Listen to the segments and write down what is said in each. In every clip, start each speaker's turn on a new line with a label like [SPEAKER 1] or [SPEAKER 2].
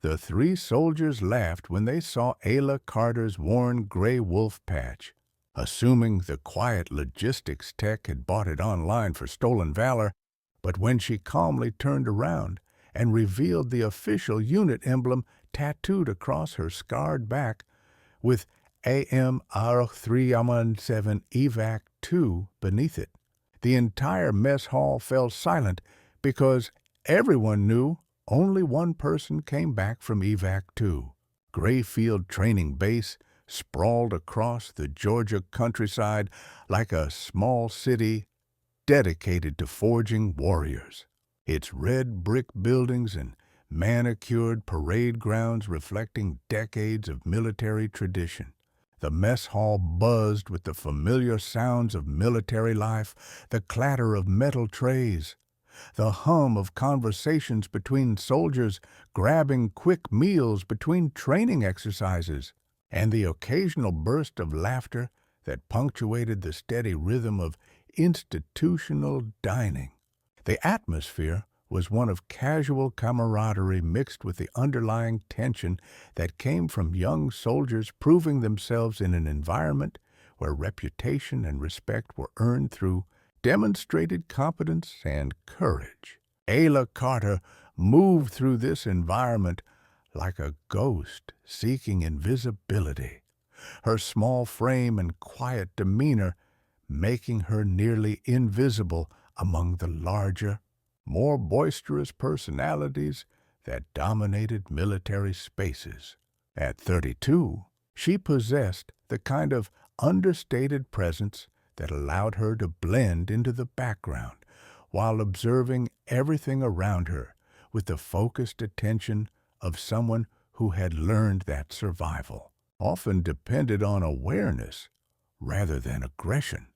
[SPEAKER 1] The three soldiers laughed when they saw Ayla Carter's worn gray wolf patch, assuming the quiet logistics tech had bought it online for stolen valor. But when she calmly turned around and revealed the official unit emblem tattooed across her scarred back with AMR317 EVAC 2 beneath it, the entire mess hall fell silent because everyone knew only one person came back from EVAC 2. Grayfield Training Base sprawled across the Georgia countryside like a small city dedicated to forging warriors. Its red brick buildings and manicured parade grounds reflecting decades of military tradition. The mess hall buzzed with the familiar sounds of military life, the clatter of metal trays, the hum of conversations between soldiers grabbing quick meals between training exercises, and the occasional burst of laughter that punctuated the steady rhythm of institutional dining. The atmosphere was one of casual camaraderie mixed with the underlying tension that came from young soldiers proving themselves in an environment where reputation and respect were earned through demonstrated competence and courage. Ayla Carter moved through this environment like a ghost seeking invisibility, her small frame and quiet demeanor making her nearly invisible among the larger, more boisterous personalities that dominated military spaces. At 32, she possessed the kind of understated presence that allowed her to blend into the background while observing everything around her with the focused attention of someone who had learned that survival often depended on awareness rather than aggression.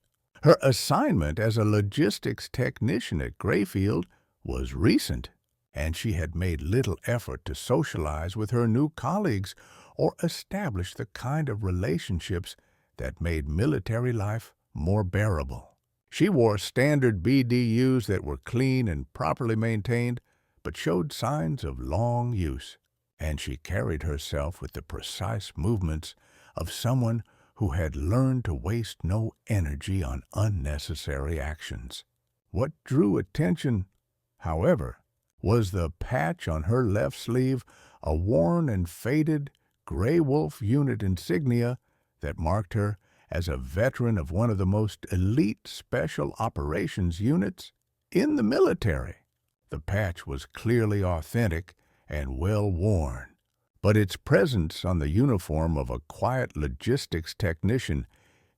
[SPEAKER 1] Her assignment as a logistics technician at Grayfield was recent, and she had made little effort to socialize with her new colleagues or establish the kind of relationships that made military life more bearable. She wore standard BDUs that were clean and properly maintained, but showed signs of long use, and she carried herself with the precise movements of someone who had learned to waste no energy on unnecessary actions. What drew attention, however, was the patch on her left sleeve, a worn and faded Gray Wolf unit insignia that marked her as a veteran of one of the most elite special operations units in the military. The patch was clearly authentic and well worn, but its presence on the uniform of a quiet logistics technician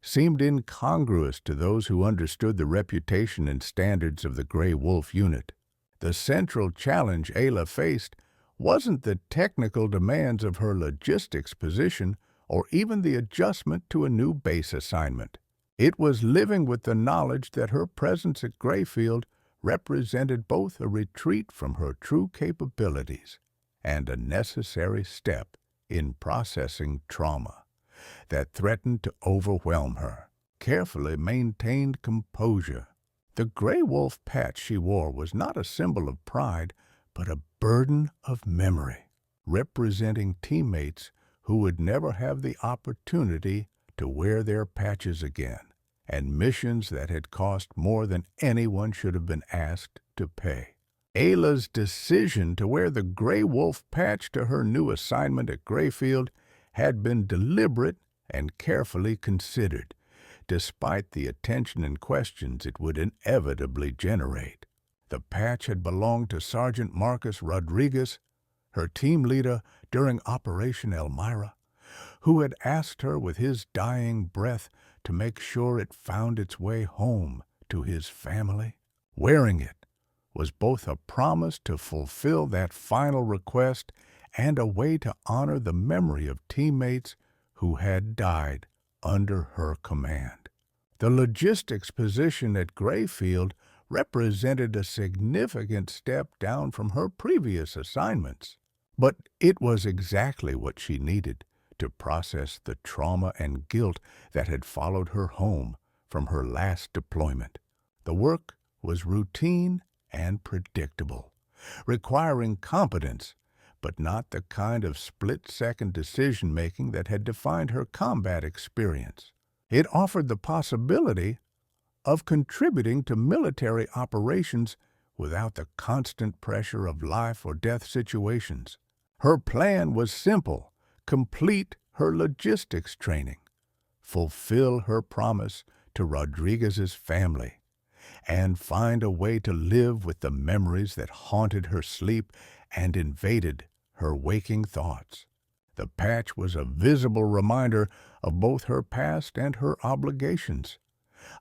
[SPEAKER 1] seemed incongruous to those who understood the reputation and standards of the Gray Wolf unit. The central challenge Ayla faced wasn't the technical demands of her logistics position or even the adjustment to a new base assignment. It was living with the knowledge that her presence at Grayfield represented both a retreat from her true capabilities and a necessary step in processing trauma that threatened to overwhelm her. Carefully maintained composure. The Gray Wolf patch she wore was not a symbol of pride, but a burden of memory, representing teammates who would never have the opportunity to wear their patches again, and missions that had cost more than anyone should have been asked to pay. Ayla's decision to wear the Gray Wolf patch to her new assignment at Grayfield had been deliberate and carefully considered, despite the attention and questions it would inevitably generate. The patch had belonged to Sergeant Marcus Rodriguez, her team leader during Operation Elmira, who had asked her with his dying breath to make sure it found its way home to his family. Wearing it was both a promise to fulfill that final request and a way to honor the memory of teammates who had died under her command. The logistics position at Grayfield represented a significant step down from her previous assignments, but it was exactly what she needed to process the trauma and guilt that had followed her home from her last deployment. The work was routine and predictable, requiring competence, but not the kind of split-second decision-making that had defined her combat experience. It offered the possibility of contributing to military operations without the constant pressure of life or death situations. Her plan was simple: complete her logistics training, fulfill her promise to Rodriguez's family, and find a way to live with the memories that haunted her sleep and invaded her waking thoughts. The patch was a visible reminder of both her past and her obligations,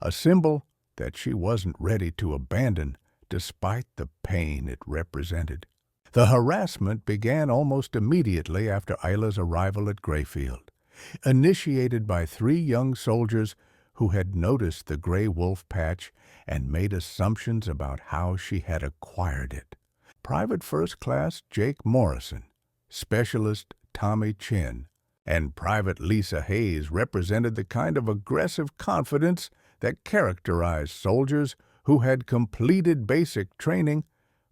[SPEAKER 1] a symbol that she wasn't ready to abandon despite the pain it represented. The harassment began almost immediately after Ayla's arrival at Grayfield, initiated by 3 young soldiers who had noticed the gray wolf patch and made assumptions about how she had acquired it. Private First Class Jake Morrison, Specialist Tommy Chin, and Private Lisa Hayes represented the kind of aggressive confidence that characterized soldiers who had completed basic training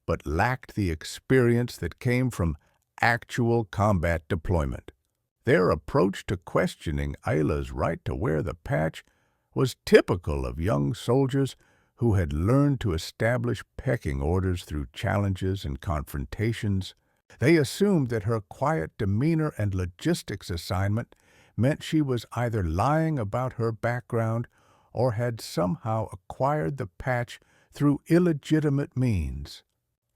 [SPEAKER 1] but lacked the experience that came from actual combat deployment. Their approach to questioning Ayla's right to wear the patch was typical of young soldiers who had learned to establish pecking orders through challenges and confrontations. They assumed that her quiet demeanor and logistics assignment meant she was either lying about her background or had somehow acquired the patch through illegitimate means.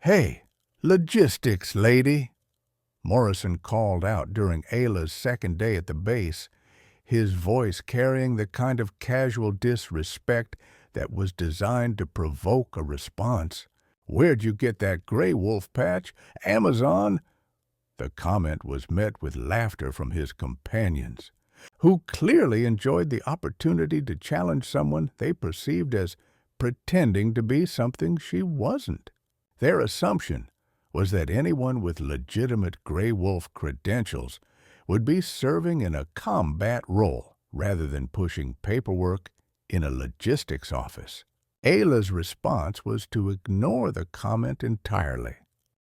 [SPEAKER 1] "Hey, logistics lady," Morrison called out during Ayla's second day at the base, his voice carrying the kind of casual disrespect that was designed to provoke a response. "Where'd you get that gray wolf patch? Amazon?" The comment was met with laughter from his companions, who clearly enjoyed the opportunity to challenge someone they perceived as pretending to be something she wasn't. Their assumption was that anyone with legitimate Gray Wolf credentials would be serving in a combat role rather than pushing paperwork in a logistics office. Ayla's response was to ignore the comment entirely,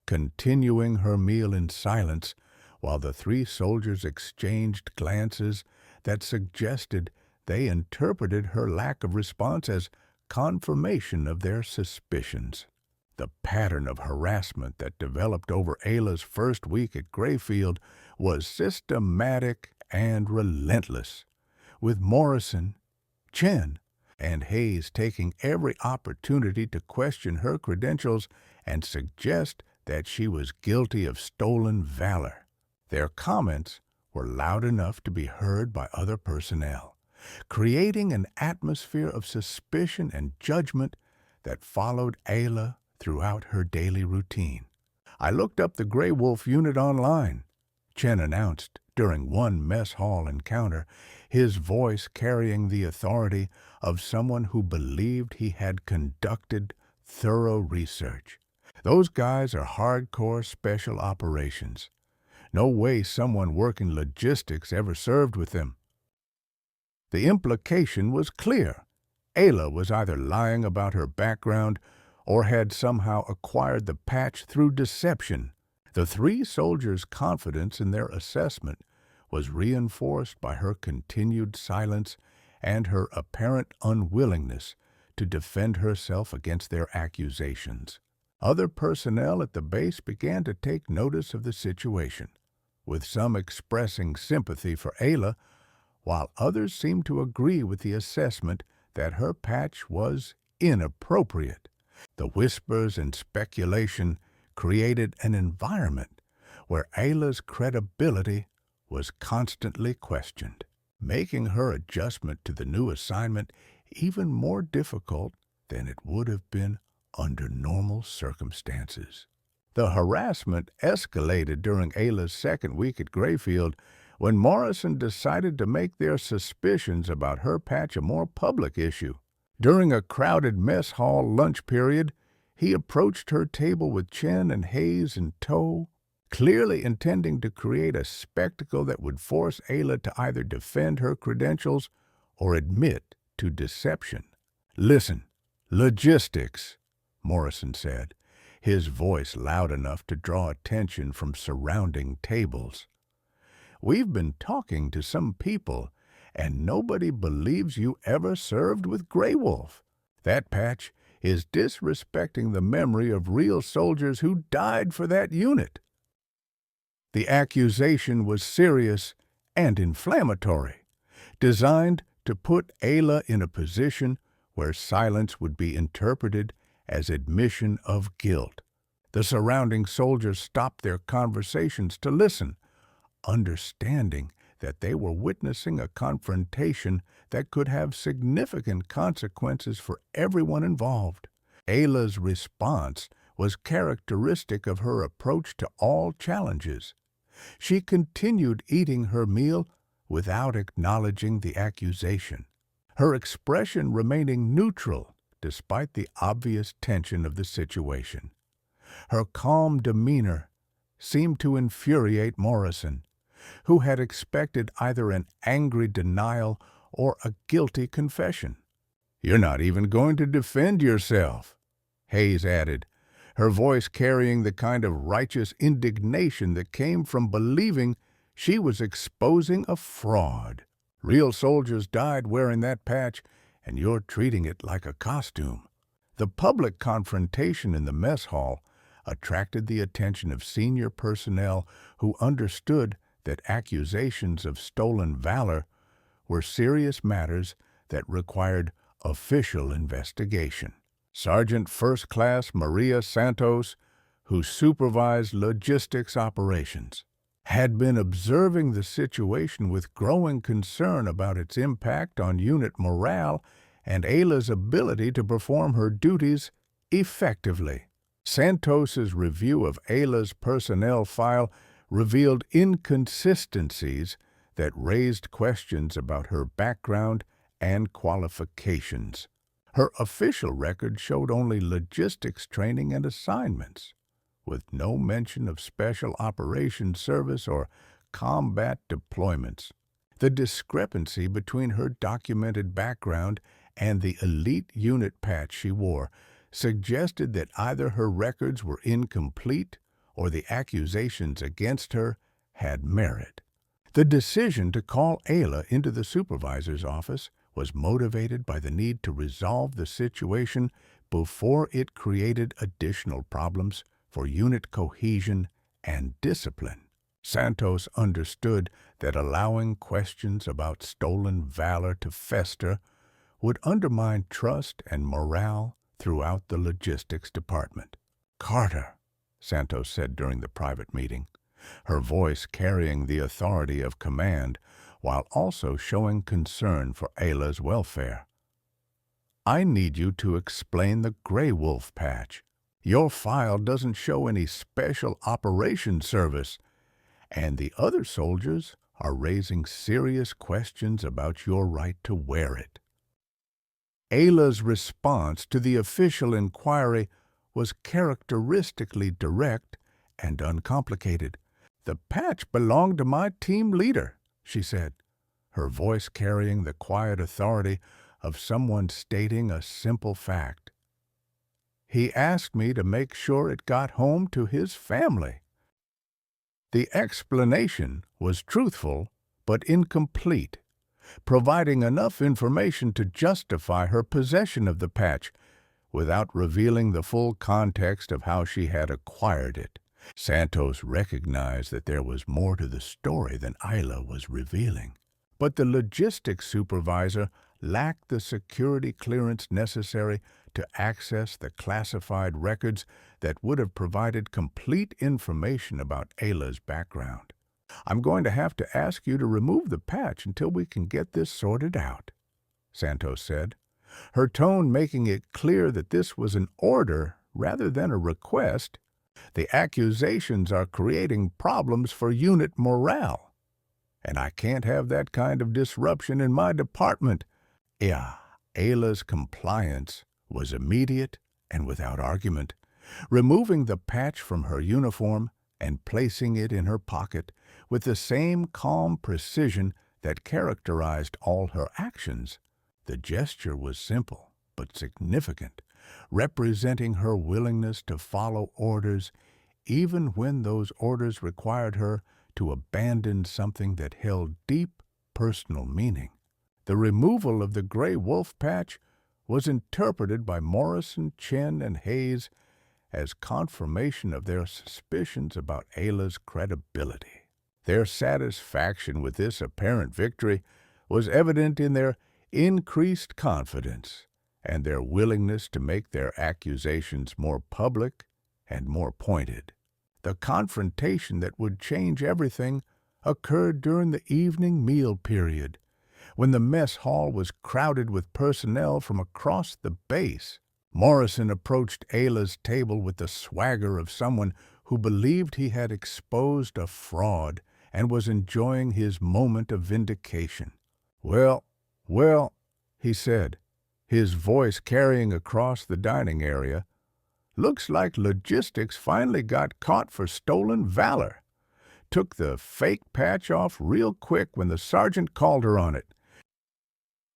[SPEAKER 1] continuing her meal in silence while the 3 soldiers exchanged glances that suggested they interpreted her lack of response as confirmation of their suspicions. The pattern of harassment that developed over Ayla's first week at Grayfield was systematic and relentless, with Morrison, Chen, and Hayes taking every opportunity to question her credentials and suggest that she was guilty of stolen valor. Their comments were loud enough to be heard by other personnel, creating an atmosphere of suspicion and judgment that followed Ayla throughout her daily routine. "I looked up the Gray Wolf unit online," Chen announced during one mess hall encounter, his voice carrying the authority of someone who believed he had conducted thorough research. "Those guys are hardcore special operations. No way someone working logistics ever served with them." The implication was clear. Ayla was either lying about her background or had somehow acquired the patch through deception. The 3 soldiers' confidence in their assessment was reinforced by her continued silence and her apparent unwillingness to defend herself against their accusations. Other personnel at the base began to take notice of the situation, with some expressing sympathy for Ayla, while others seemed to agree with the assessment that her patch was inappropriate. The whispers and speculation created an environment where Ayla's credibility was constantly questioned, making her adjustment to the new assignment even more difficult than it would have been under normal circumstances. The harassment escalated during Ayla's second week at Grayfield when Morrison decided to make their suspicions about her patch a more public issue. During a crowded mess hall lunch period, he approached her table with Chen and Hayes in tow, clearly intending to create a spectacle that would force Ayla to either defend her credentials or admit to deception. "Listen, logistics," Morrison said, his voice loud enough to draw attention from surrounding tables. "We've been talking to some people, and nobody believes you ever served with Grey Wolf. That patch is disrespecting the memory of real soldiers who died for that unit." The accusation was serious and inflammatory, designed to put Ayla in a position where silence would be interpreted as admission of guilt. The surrounding soldiers stopped their conversations to listen, understanding that they were witnessing a confrontation that could have significant consequences for everyone involved. Ayla's response was characteristic of her approach to all challenges. She continued eating her meal without acknowledging the accusation, her expression remaining neutral despite the obvious tension of the situation. Her calm demeanor seemed to infuriate Morrison, who had expected either an angry denial or a guilty confession. "You're not even going to defend yourself," Hayes added, her voice carrying the kind of righteous indignation that came from believing she was exposing a fraud. "Real soldiers died wearing that patch, and you're treating it like a costume." The public confrontation in the mess hall attracted the attention of senior personnel who understood that accusations of stolen valor were serious matters that required official investigation. Sergeant First Class Maria Santos, who supervised logistics operations, had been observing the situation with growing concern about its impact on unit morale and Ayla's ability to perform her duties effectively. Santos's review of Ayla's personnel file revealed inconsistencies that raised questions about her background and qualifications. Her official record showed only logistics training and assignments, with no mention of special operations service or combat deployments. The discrepancy between her documented background and the elite unit patch she wore suggested that either her records were incomplete or the accusations against her had merit. The decision to call Ayla into the supervisor's office was motivated by the need to resolve the situation before it created additional problems for unit cohesion and discipline. Santos understood that allowing questions about stolen valor to fester would undermine trust and morale throughout the logistics department. "Carter," Santos said during the private meeting, her voice carrying the authority of command while also showing concern for Ayla's welfare, "I need you to explain the Grey Wolf patch. Your file doesn't show any special operations service, and the other soldiers are raising serious questions about your right to wear it." Ayla's response to the official inquiry was characteristically direct and uncomplicated. "The patch belonged to my team leader," she said, her voice carrying the quiet authority of someone stating a simple fact. "He asked me to make sure it got home to his family." The explanation was truthful but incomplete, providing enough information to justify her possession of the patch without revealing the full context of how she had acquired it. Santos recognized that there was more to the story than Ayla was revealing, but the logistics supervisor lacked the security clearance necessary to access the classified records that would have provided complete information about Ayla's background. "I'm going to have to ask you to remove the patch until we can get this sorted out," Santos said, her tone making it clear that this was an order rather than a request. "The accusations are creating problems for unit morale, and I can't have that kind of disruption in my department." Ayla's compliance was immediate and without argument. Removing the patch from her uniform and placing it in her pocket with the same calm precision that characterized all her actions, the gesture was simple but significant, representing her willingness to follow orders even when those orders required her to abandon something that held deep personal meaning. The removal of the gray wolf patch was interpreted by Morrison, Chen, and Hayes as confirmation of their suspicions about Ayla's credibility. Their satisfaction with this apparent victory was evident in their increased confidence and their willingness to make their accusations more public and more pointed. The confrontation that would change everything occurred during the evening meal period, when the mess hall was crowded with personnel from across the base. Morrison approached Ayla's table with the swagger of someone who believed he had exposed a fraud and was enjoying his moment of vindication. Well, he said, his voice carrying across the dining area, looks like logistics finally got caught for stolen valor. Took the fake patch off real quick when the sergeant called her on it.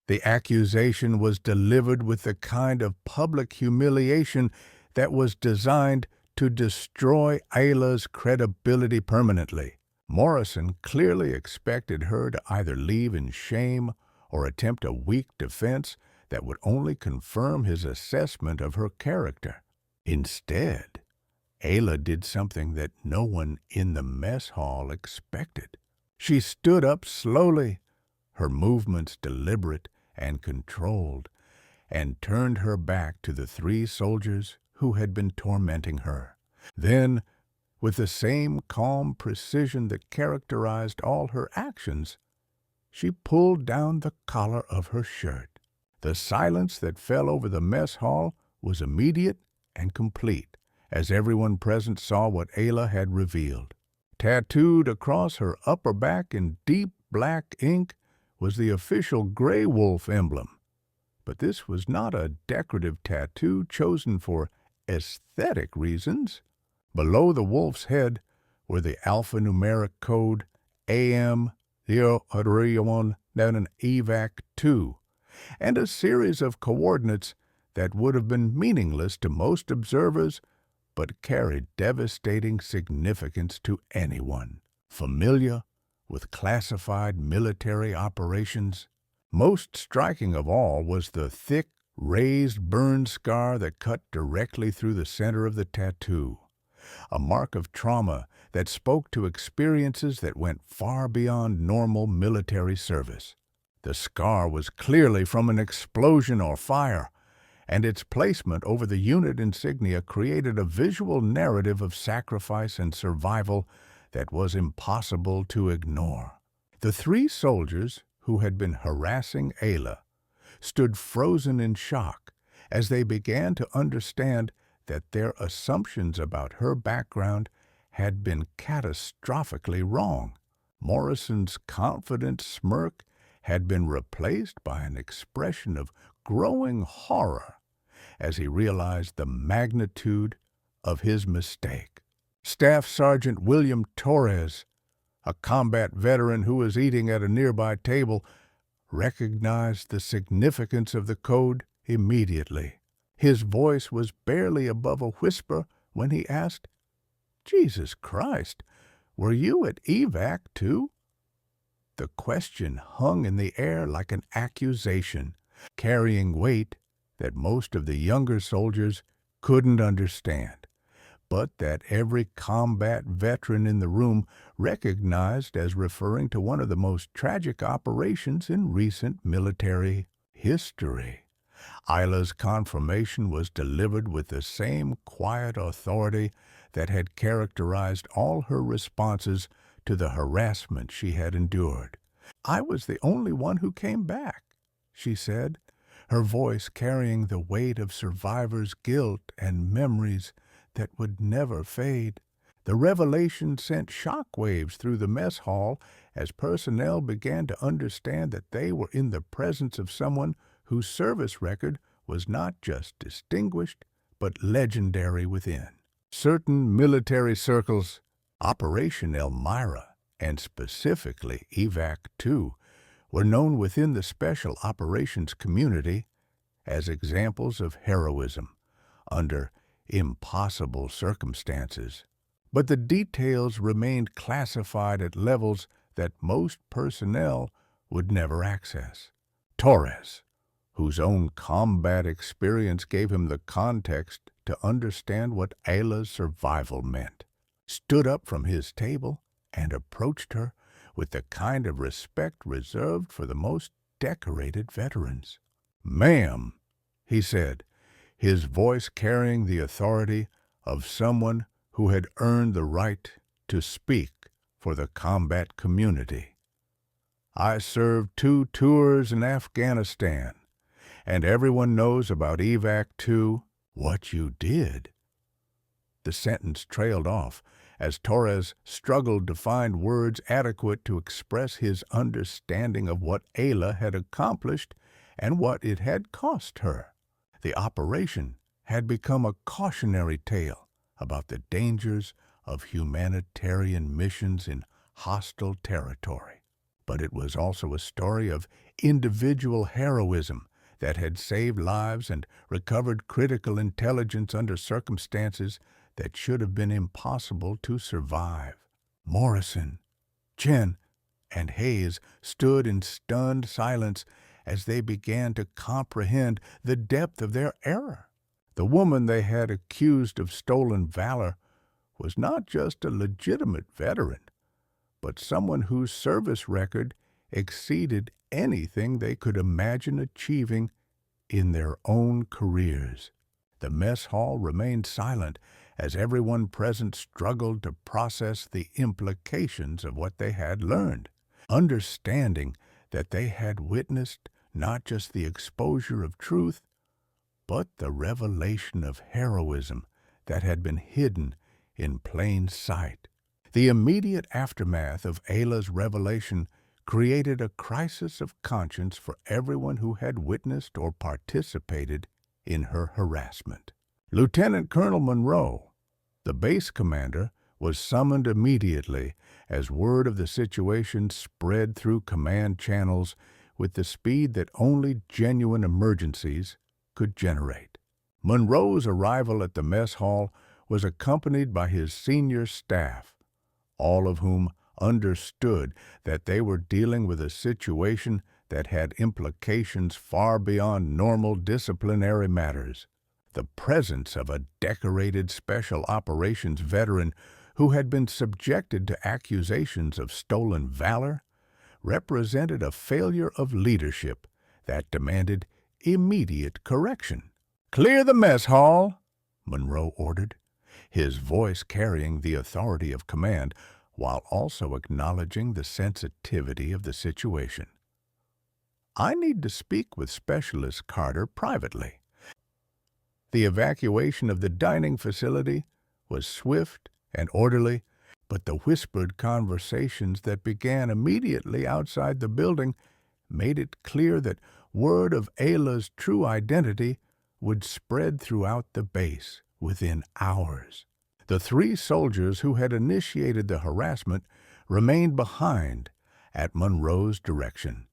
[SPEAKER 1] The accusation was delivered with the kind of public humiliation that was designed to destroy Ayla's credibility permanently. Morrison clearly expected her to either leave in shame or attempt a weak defense that would only confirm his assessment of her character. Instead, Ayla did something that no one in the mess hall expected. She stood up slowly, her movements deliberate and controlled, and turned her back to the three soldiers who had been tormenting her. Then, with the same calm precision that characterized all her actions, she pulled down the collar of her shirt. The silence that fell over the mess hall was immediate and complete, as everyone present saw what Ayla had revealed. Tattooed across her upper back in deep black ink was the official gray wolf emblem. But this was not a decorative tattoo chosen for aesthetic reasons. Below the wolf's head were the alphanumeric code AM031 EVAC 2, and a series of coordinates that would have been meaningless to most observers but carried devastating significance to anyone familiar with classified military operations. Most striking of all was the thick, raised burn scar that cut directly through the center of the tattoo, a mark of trauma that spoke to experiences that went far beyond normal military service. The scar was clearly from an explosion or fire, and its placement over the unit insignia created a visual narrative of sacrifice and survival that was impossible to ignore. The three soldiers who had been harassing Ayla stood frozen in shock as they began to understand that their assumptions about her background had been catastrophically wrong. Morrison's confident smirk had been replaced by an expression of growing horror as he realized the magnitude of his mistake. Staff Sergeant William Torres, a combat veteran who was eating at a nearby table, recognized the significance of the code immediately. His voice was barely above a whisper when he asked, "Jesus Christ, were you at EVAC too?" The question hung in the air like an accusation, carrying weight that most of the younger soldiers couldn't understand, but that every combat veteran in the room recognized as referring to one of the most tragic operations in recent military history. Ayla's confirmation was delivered with the same quiet authority that had characterized all her responses to the harassment she had endured. "I was the only one who came back," she said, her voice carrying the weight of survivors' guilt and memories that would never fade. The revelation sent shockwaves through the mess hall as personnel began to understand that they were in the presence of someone whose service record was not just distinguished, but legendary within. Certain military circles, Operation Elmira, and specifically EVAC 2, were known within the Special Operations community as examples of heroism, under impossible circumstances. But the details remained classified at levels that most personnel would never access. Torres, whose own combat experience gave him the context to understand what Ayla's survival meant, stood up from his table and approached her with the kind of respect reserved for the most decorated veterans. "Ma'am," he said, his voice carrying the authority of someone who had earned the right to speak for the combat community. "I served 2 tours in Afghanistan, and everyone knows about EVAC 2. What you did." The sentence trailed off as Torres struggled to find words adequate to express his understanding of what Ayla had accomplished and what it had cost her. The operation had become a cautionary tale about the dangers of humanitarian missions in hostile territory. But it was also a story of individual heroism that had saved lives and recovered critical intelligence under circumstances that should have been impossible to survive. Morrison, Chen, and Hayes stood in stunned silence as they began to comprehend the depth of their error. The woman they had accused of stolen valor was not just a legitimate veteran, but someone whose service record exceeded anything they could imagine achieving in their own careers. The mess hall remained silent as everyone present struggled to process the implications of what they had learned, understanding that they had witnessed not just the exposure of truth, but the revelation of heroism that had been hidden in plain sight. The immediate aftermath of Ayla's revelation created a crisis of conscience for everyone who had witnessed or participated in her harassment. Lieutenant Colonel Monroe, the base commander, was summoned immediately as word of the situation spread through command channels with the speed that only genuine emergencies could generate. Monroe's arrival at the mess hall was accompanied by his senior staff, all of whom understood that they were dealing with a situation that had implications far beyond normal disciplinary matters. The presence of a decorated Special Operations veteran who had been subjected to accusations of stolen valor represented a failure of leadership that demanded immediate correction. "Clear the mess hall," Monroe ordered, his voice carrying the authority of command while also acknowledging the sensitivity of the situation. "I need to speak with Specialist Carter privately." The evacuation of the dining facility was swift and orderly, but the whispered conversations that began immediately outside the building made it clear that word of Ayla's true identity would spread throughout the base within hours. The 3 soldiers who had initiated the harassment remained behind at Monroe's direction,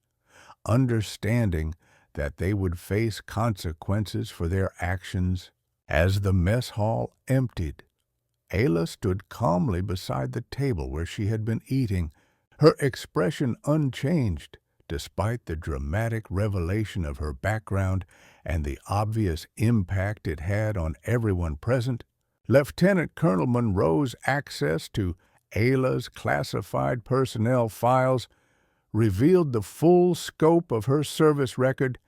[SPEAKER 1] understanding that they would face consequences for their actions. As the mess hall emptied, Ayla stood calmly beside the table where she had been eating, her expression unchanged despite the dramatic revelation of her background and the obvious impact it had on everyone present. Lieutenant Colonel Monroe's access to Ayla's classified personnel files revealed the full scope of her service record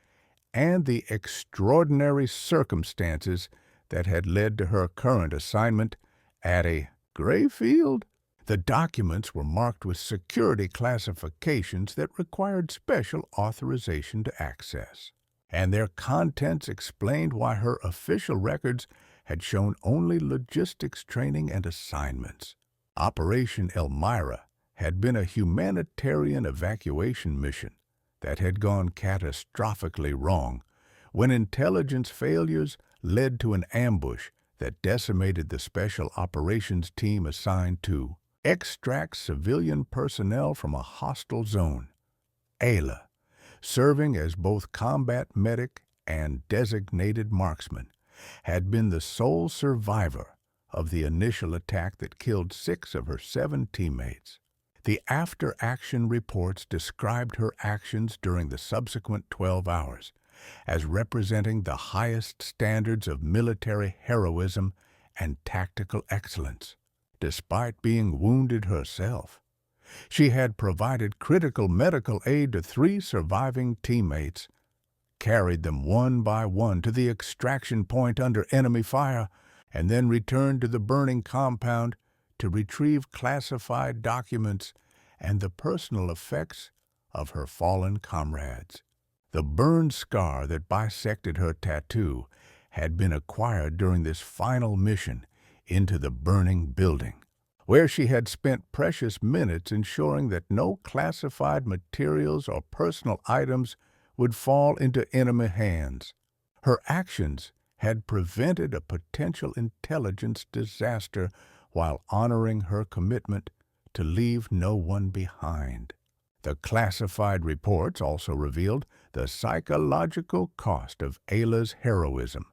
[SPEAKER 1] and the extraordinary circumstances that had led to her current assignment at a Grayfield. The documents were marked with security classifications that required special authorization to access, and their contents explained why her official records had shown only logistics training and assignments. Operation Elmira had been a humanitarian evacuation mission that had gone catastrophically wrong when intelligence failures led to an ambush that decimated the special operations team assigned to extract civilian personnel from a hostile zone. Ayla, serving as both combat medic and designated marksman, had been the sole survivor of the initial attack that killed 6 of her 7 teammates. The after-action reports described her actions during the subsequent 12 hours as representing the highest standards of military heroism and tactical excellence. Despite being wounded herself, she had provided critical medical aid to 3 surviving teammates, carried them one by one to the extraction point under enemy fire, and then returned to the burning compound to retrieve classified documents and the personal effects of her fallen comrades. The burn scar that bisected her tattoo had been acquired during this final mission into the burning building, where she had spent precious minutes ensuring that no classified materials or personal items would fall into enemy hands. Her actions had prevented a potential intelligence disaster while honoring her commitment to leave no one behind. The classified reports also revealed the psychological cost of Ayla's heroism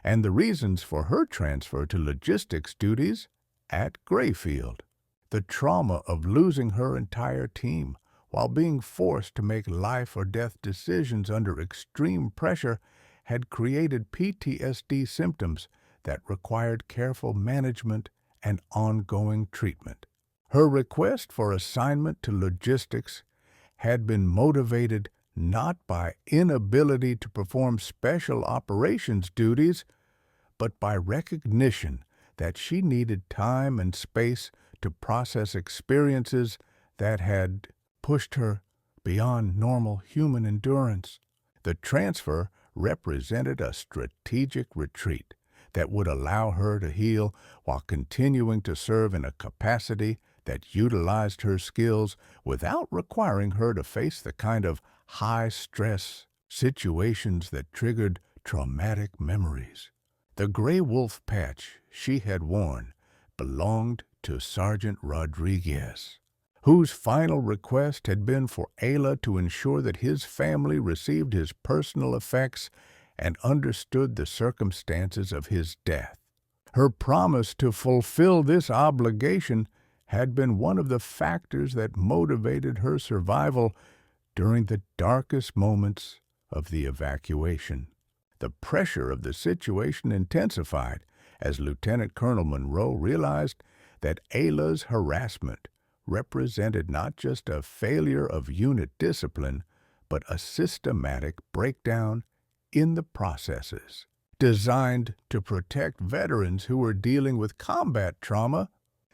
[SPEAKER 1] and the reasons for her transfer to logistics duties at Grayfield. The trauma of losing her entire team while being forced to make life-or-death decisions under extreme pressure had created PTSD symptoms that required careful management and ongoing treatment. Her request for assignment to logistics had been motivated not by inability to perform special operations duties, but by recognition that she needed time and space to process experiences that had pushed her beyond normal human endurance. The transfer represented a strategic retreat that would allow her to heal while continuing to serve in a capacity that utilized her skills without requiring her to face the kind of high-stress situations that triggered traumatic memories. The gray wolf patch she had worn belonged to Sergeant Rodriguez, whose final request had been for Ayla to ensure that his family received his personal effects and understood the circumstances of his death. Her promise to fulfill this obligation had been one of the factors that motivated her survival during the darkest moments of the evacuation. The pressure of the situation intensified as Lieutenant Colonel Monroe realized that Ayla's harassment represented not just a failure of unit discipline, but a systematic breakdown in the processes designed to protect veterans who were dealing with combat trauma.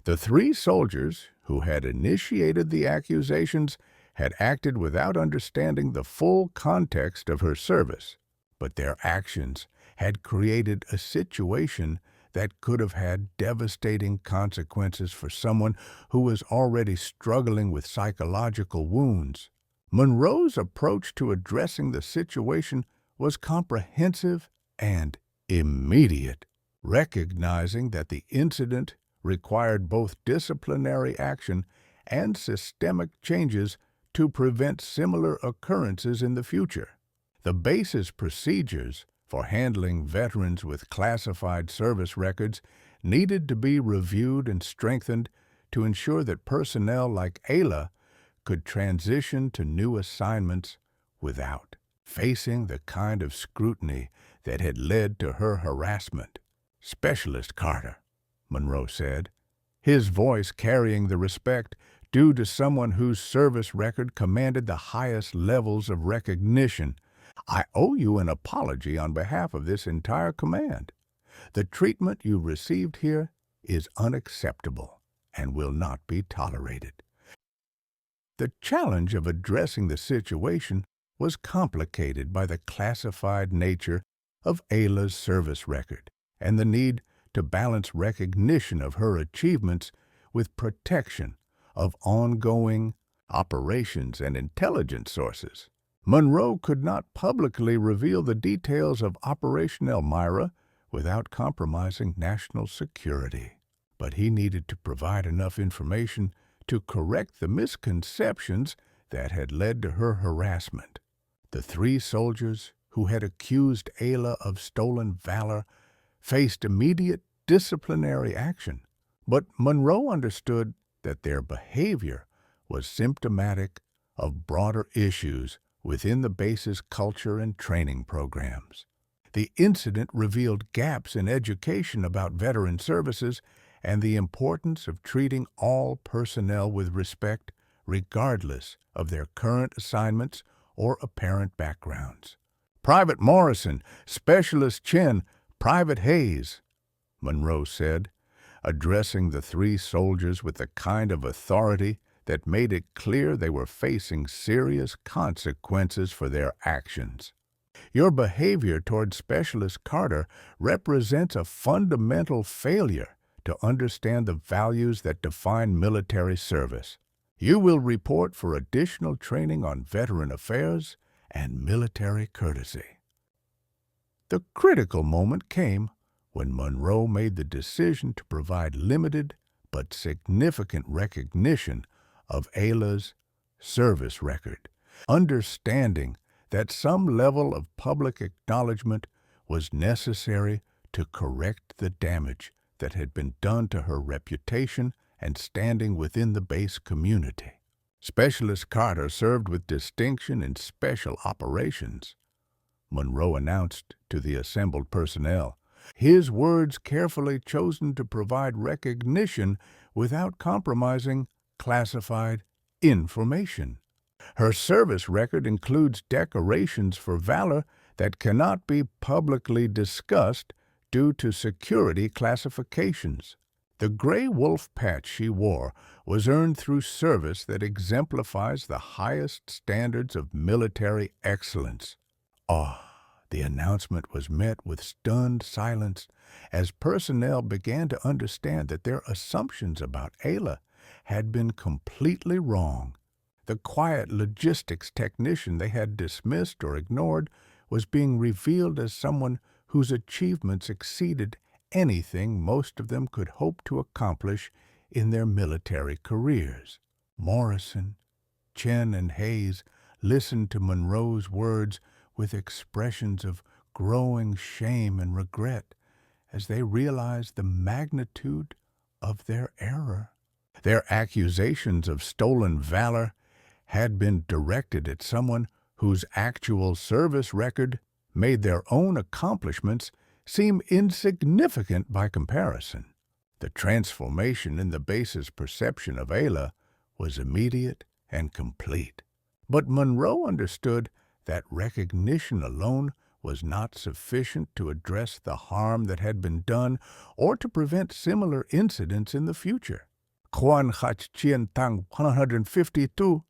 [SPEAKER 1] The 3 soldiers who had initiated the accusations had acted without understanding the full context of her service, but their actions had created a situation that could have had devastating consequences for someone who was already struggling with psychological wounds. Monroe's approach to addressing the situation was comprehensive and immediate, recognizing that the incident required both disciplinary action and systemic changes to prevent similar occurrences in the future. The base's procedures for handling veterans with classified service records needed to be reviewed and strengthened to ensure that personnel like Ayla could transition to new assignments without facing the kind of scrutiny that had led to her harassment. "Specialist Carter," Monroe said, his voice carrying the respect due to someone whose service record commanded the highest levels of recognition. "I owe you an apology on behalf of this entire command. The treatment you received here is unacceptable and will not be tolerated." The challenge of addressing the situation was complicated by the classified nature of Ayla's service record and the need to balance recognition of her achievements with protection of ongoing operations and intelligence sources. Monroe could not publicly reveal the details of Operation Elmira without compromising national security, but he needed to provide enough information to correct the misconceptions that had led to her harassment. The 3 soldiers who had accused Ayla of stolen valor faced immediate disciplinary action, but Monroe understood that their behavior was symptomatic of broader issues within the base's culture and training programs. The incident revealed gaps in education about veteran services and the importance of treating all personnel with respect regardless of their current assignments or apparent backgrounds. "Private Morrison, Specialist Chen, Private Hayes," Monroe said, addressing the three soldiers with the kind of authority that made it clear they were facing serious consequences for their actions. "Your behavior toward Specialist Carter represents a fundamental failure to understand the values that define military service. You will report for additional training on veteran affairs and military courtesy." The critical moment came when Monroe made the decision to provide limited but significant recognition of Ayla's service record, understanding that some level of public acknowledgement was necessary to correct the damage that had been done to her reputation and standing within the base community. "Specialist Carter served with distinction in special operations," Monroe announced to the assembled personnel, his words carefully chosen to provide recognition without compromising classified information. "Her service record includes decorations for valor that cannot be publicly discussed due to security classifications. The gray wolf patch she wore was earned through service that exemplifies the highest standards of military excellence." The announcement was met with stunned silence as personnel began to understand that their assumptions about Ayla had been completely wrong. The quiet logistics technician they had dismissed or ignored was being revealed as someone whose achievements exceeded anything most of them could hope to accomplish in their military careers. Morrison, Chen, and Hayes listened to Monroe's words with expressions of growing shame and regret as they realized the magnitude of their error. Their accusations of stolen valor had been directed at someone whose actual service record made their own accomplishments seem insignificant by comparison. The transformation in the base's perception of Ayla was immediate and complete. But Monroe understood that recognition alone was not sufficient to address the harm that had been done or to prevent similar incidents in the future. Quan Hach Chien Tang 152.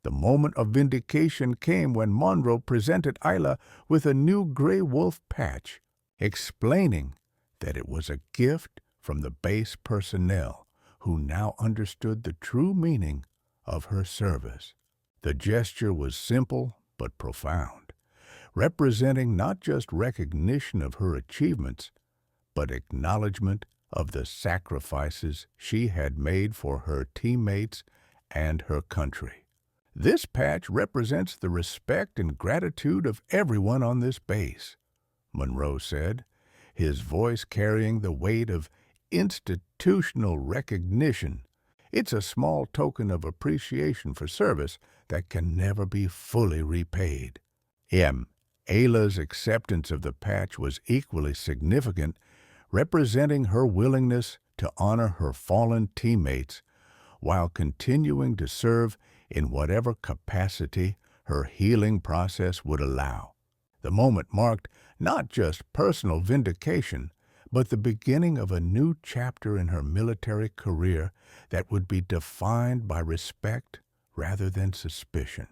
[SPEAKER 1] The moment of vindication came when Monroe presented Ayla with a new gray wolf patch, explaining that it was a gift from the base personnel who now understood the true meaning of her service. The gesture was simple but profound, representing not just recognition of her achievements, but acknowledgement of the sacrifices she had made for her teammates and her country. This patch represents the respect and gratitude of everyone on this base, Monroe said, his voice carrying the weight of institutional recognition. It's a small token of appreciation for service that can never be fully repaid. Ayla's acceptance of the patch was equally significant, representing her willingness to honor her fallen teammates while continuing to serve in whatever capacity her healing process would allow. The moment marked not just personal vindication, but the beginning of a new chapter in her military career that would be defined by respect rather than suspicion.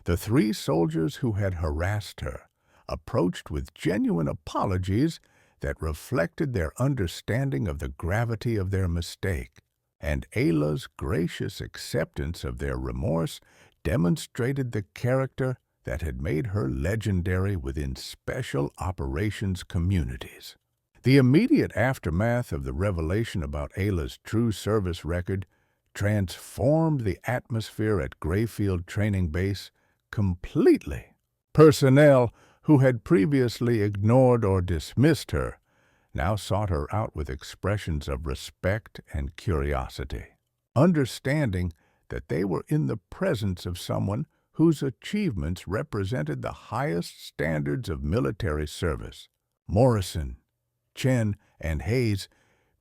[SPEAKER 1] The three soldiers who had harassed her approached with genuine apologies that reflected their understanding of the gravity of their mistake, and Ayla's gracious acceptance of their remorse demonstrated the character that had made her legendary within special operations communities. The immediate aftermath of the revelation about Ayla's true service record transformed the atmosphere at Grayfield Training Base completely. Personnel who had previously ignored or dismissed her now sought her out with expressions of respect and curiosity, understanding that they were in the presence of someone whose achievements represented the highest standards of military service. Morrison, Chen, and Hayes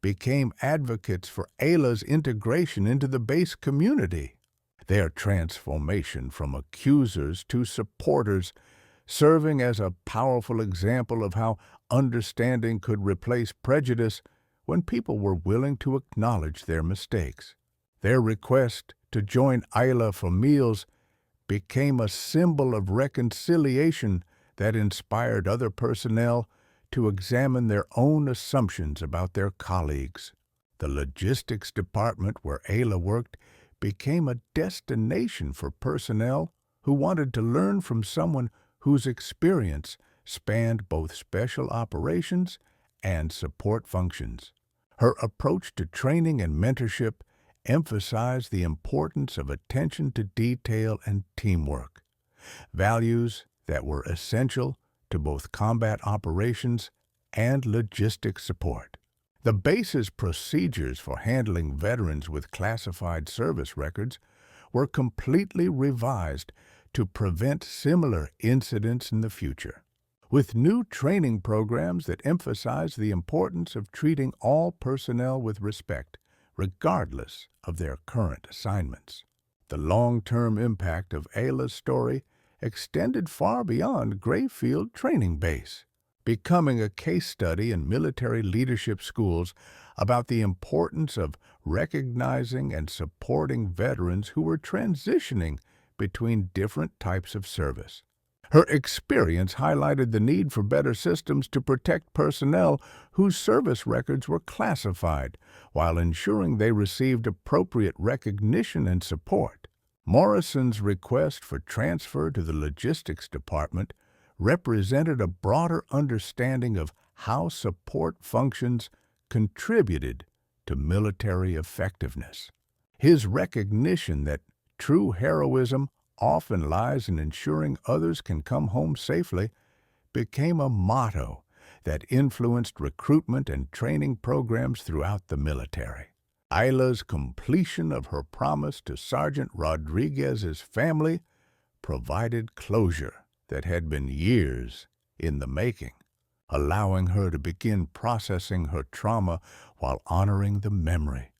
[SPEAKER 1] became advocates for Ayla's integration into the base community. Their transformation from accusers to supporters, serving as a powerful example of how understanding could replace prejudice when people were willing to acknowledge their mistakes. Their request to join Ayla for meals became a symbol of reconciliation that inspired other personnel to examine their own assumptions about their colleagues. The logistics department where Ayla worked became a destination for personnel who wanted to learn from someone whose experience spanned both special operations and support functions. Her approach to training and mentorship emphasized the importance of attention to detail and teamwork, values that were essential to both combat operations and logistics support. The base's procedures for handling veterans with classified service records were completely revised to prevent similar incidents in the future, with new training programs that emphasize the importance of treating all personnel with respect, regardless of their current assignments. The long-term impact of Ayla's story extended far beyond Grayfield Training Base, becoming a case study in military leadership schools about the importance of recognizing and supporting veterans who were transitioning between different types of service. Her experience highlighted the need for better systems to protect personnel whose service records were classified, while ensuring they received appropriate recognition and support. Morrison's request for transfer to the logistics department represented a broader understanding of how support functions contributed to military effectiveness. His recognition that true heroism often lies in ensuring others can come home safely became a motto that influenced recruitment and training programs throughout the military. Ayla's completion of her promise to Sergeant Rodriguez's family provided closure that had been years in the making, allowing her to begin processing her trauma while honoring the memory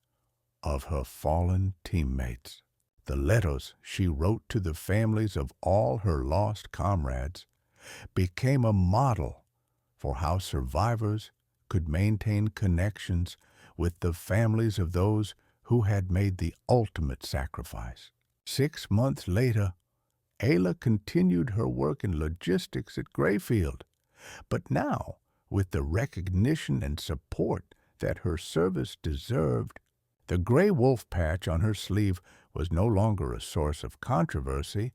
[SPEAKER 1] of her fallen teammates. The letters she wrote to the families of all her lost comrades became a model for how survivors could maintain connections with the families of those who had made the ultimate sacrifice. 6 months later, Ayla continued her work in logistics at Grayfield, but now, with the recognition and support that her service deserved, the gray wolf patch on her sleeve was no longer a source of controversy,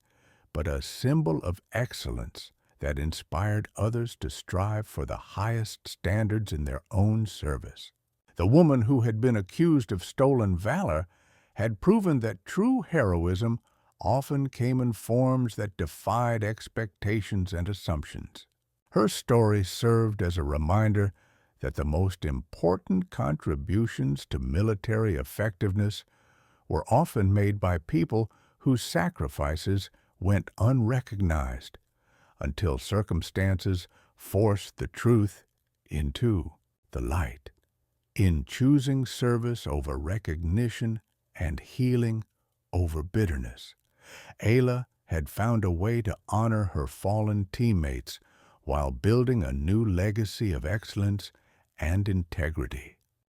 [SPEAKER 1] but a symbol of excellence that inspired others to strive for the highest standards in their own service. The woman who had been accused of stolen valor had proven that true heroism often came in forms that defied expectations and assumptions. Her story served as a reminder that the most important contributions to military effectiveness were often made by people whose sacrifices went unrecognized until circumstances forced the truth into the light. In choosing service over recognition and healing over bitterness, Ayla had found a way to honor her fallen teammates while building a new legacy of excellence and integrity.